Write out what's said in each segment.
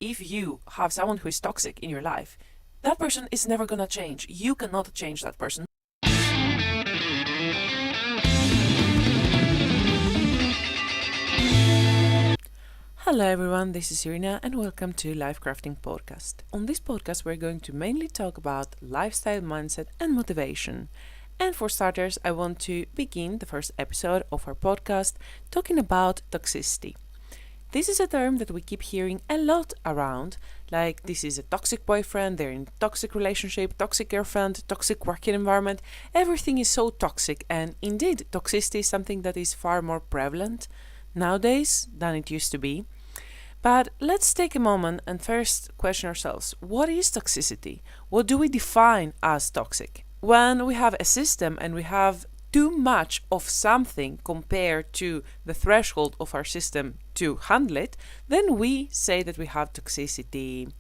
if you have someone who is toxic in your life, that person is never gonna change. You cannot change that person. Hello everyone, this is Irina and welcome to LifeCrafting Podcast. On this podcast we're going to mainly talk about lifestyle, mindset and motivation. And for starters, I want to begin the first episode of our podcast talking about toxicity. This is a term that we keep hearing a lot around, like this is a toxic boyfriend, they're in a toxic relationship, toxic girlfriend, toxic working environment. Everything is so toxic, and indeed toxicity is something that is far more prevalent nowadays than it used to be. But let's take a moment and first question ourselves, what is toxicity? What do we define as toxic? When we have a system and we have too much of something compared to the threshold of our system to handle it, then we say that we have toxicity.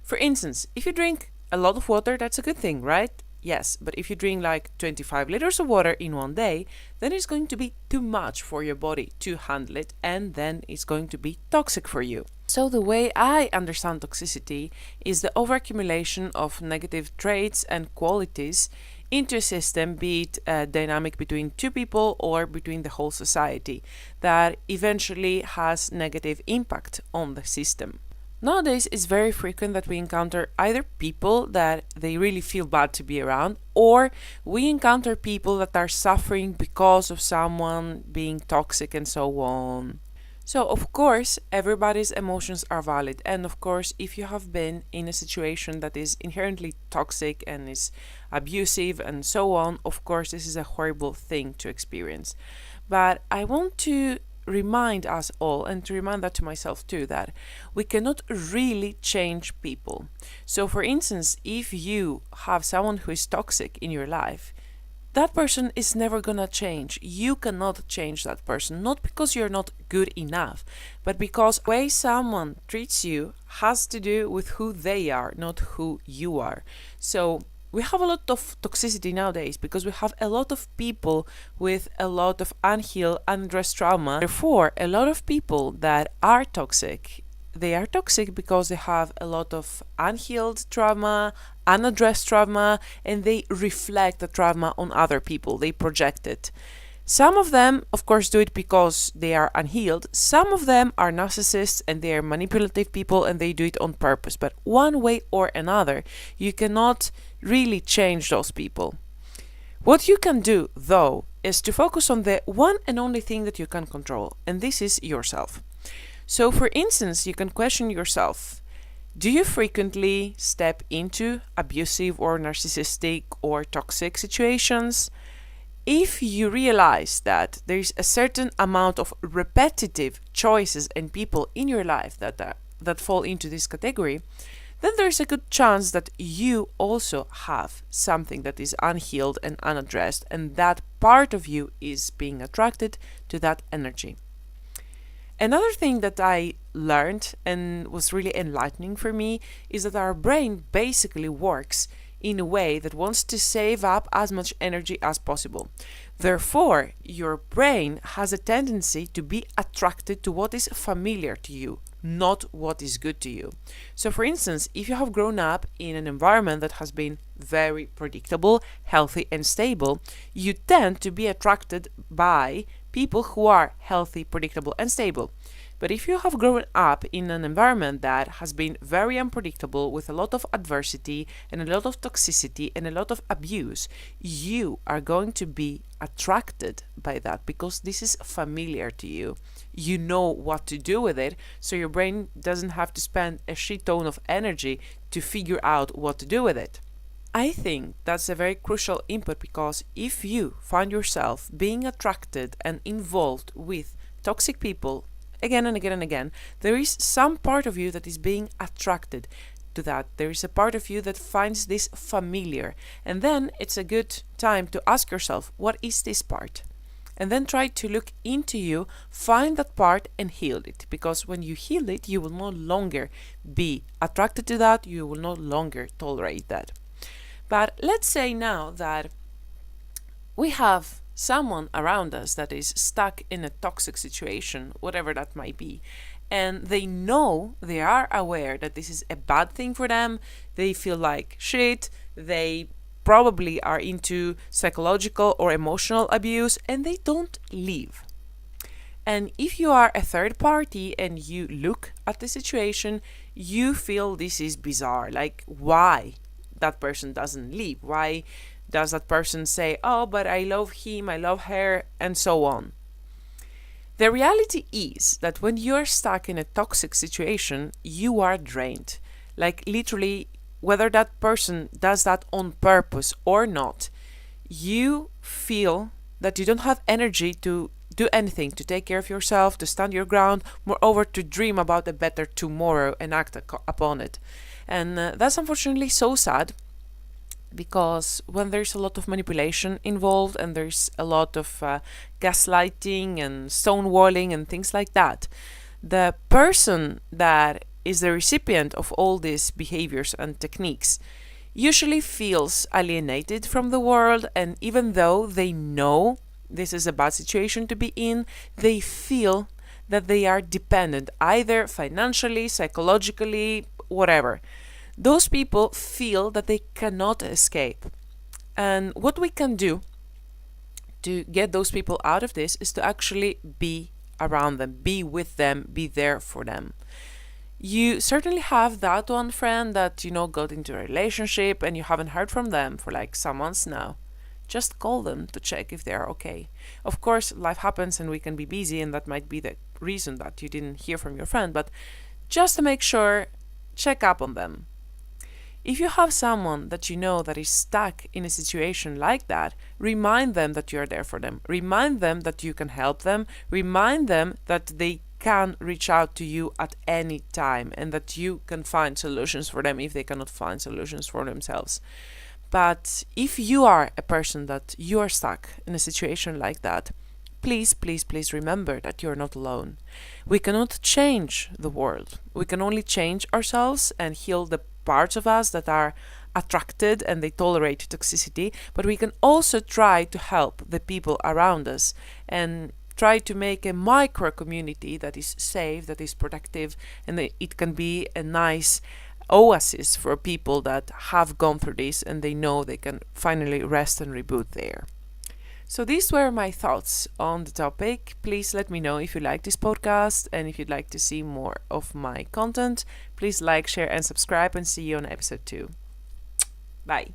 For instance, if you drink a lot of water, that's a good thing, right? Yes, but if you drink like 25 liters of water in one day, then it's going to be too much for your body to handle it, and then it's going to be toxic for you. So the way I understand toxicity is the overaccumulation of negative traits and qualities into a system, be it a dynamic between two people or between the whole society, that eventually has negative impact on the system. Nowadays, it's very frequent that we encounter either people that they really feel bad to be around, or we encounter people that are suffering because of someone being toxic and so on. So, of course, everybody's emotions are valid. And of course, if you have been in a situation that is inherently toxic and is abusive and so on, of course, this is a horrible thing to experience. But I want to remind us all, and to remind that to myself too, that we cannot really change people. So for instance, if you have someone who is toxic in your life, that person is never gonna change. You cannot change that person, not because you're not good enough, but because the way someone treats you has to do with who they are, not who you are. So we have a lot of toxicity nowadays because we have a lot of people with a lot of unhealed, unaddressed trauma. Therefore, a lot of people that are toxic, they are toxic because they have a lot of unhealed trauma, unaddressed trauma, and they reflect the trauma on other people. They project it. Some of them, of course, do it because they are unhealed. Some of them are narcissists and they are manipulative people and they do it on purpose. But one way or another, you cannot really change those people. What you can do, though, is to focus on the one and only thing that you can control, and this is yourself. So, for instance, you can question yourself, do you frequently step into abusive or narcissistic or toxic situations? If you realize that there is a certain amount of repetitive choices and people in your life that fall into this category, then there's a good chance that you also have something that is unhealed and unaddressed, and that part of you is being attracted to that energy. Another thing that I learned and was really enlightening for me is that our brain basically works in a way that wants to save up as much energy as possible. Therefore, your brain has a tendency to be attracted to what is familiar to you, not what is good to you. So for instance, if you have grown up in an environment that has been very predictable, healthy and stable, you tend to be attracted by people who are healthy, predictable and stable. But if you have grown up in an environment that has been very unpredictable, with a lot of adversity and a lot of toxicity and a lot of abuse, you are going to be attracted by that because this is familiar to you. You know what to do with it, so your brain doesn't have to spend a shit ton of energy to figure out what to do with it. I think that's a very crucial input, because if you find yourself being attracted and involved with toxic people again and again and again, there is some part of you that is being attracted to that. There is a part of you that finds this familiar. And then it's a good time to ask yourself, what is this part? And then try to look into you, find that part and heal it. Because when you heal it, you will no longer be attracted to that. You will no longer tolerate that. But let's say now that we have someone around us that is stuck in a toxic situation, whatever that might be, and they are aware that this is a bad thing for them. They feel like shit. They probably are into psychological or emotional abuse, and they don't leave. And if you are a third party and you look at the situation, you feel this is bizarre. Like, why that person doesn't leave? Why does that person say, oh, but I love him, I love her, and so on? The reality is that when you're stuck in a toxic situation, you are drained. Like, literally, whether that person does that on purpose or not, you feel that you don't have energy to do anything, to take care of yourself, to stand your ground, moreover to dream about a better tomorrow and act upon it. And that's unfortunately so sad, because when there's a lot of manipulation involved and there's a lot of gaslighting and stonewalling and things like that, the person that is the recipient of all these behaviors and techniques usually feels alienated from the world, and even though they know this is a bad situation to be in, they feel that they are dependent, either financially, psychologically, whatever. Those people feel that they cannot escape. And what we can do to get those people out of this is to actually be around them, be with them, be there for them. You certainly have that one friend that, got into a relationship and you haven't heard from them for like some months now. Just call them to check if they're okay. Of course, life happens and we can be busy, and that might be the reason that you didn't hear from your friend, but just to make sure, check up on them. If you have someone that you know that is stuck in a situation like that, remind them that you are there for them. Remind them that you can help them. Remind them that they can reach out to you at any time and that you can find solutions for them if they cannot find solutions for themselves. But if you are a person that you are stuck in a situation like that, please, please, please remember that you're not alone. We cannot change the world. We can only change ourselves and heal the parts of us that are attracted and they tolerate toxicity, but we can also try to help the people around us and try to make a micro community that is safe, that is protective, and it can be a nice oasis for people that have gone through this and they know they can finally rest and reboot there. So these were my thoughts on the topic. Please let me know if you like this podcast, and if you'd like to see more of my content, please like, share and subscribe, and see you on episode 2. Bye.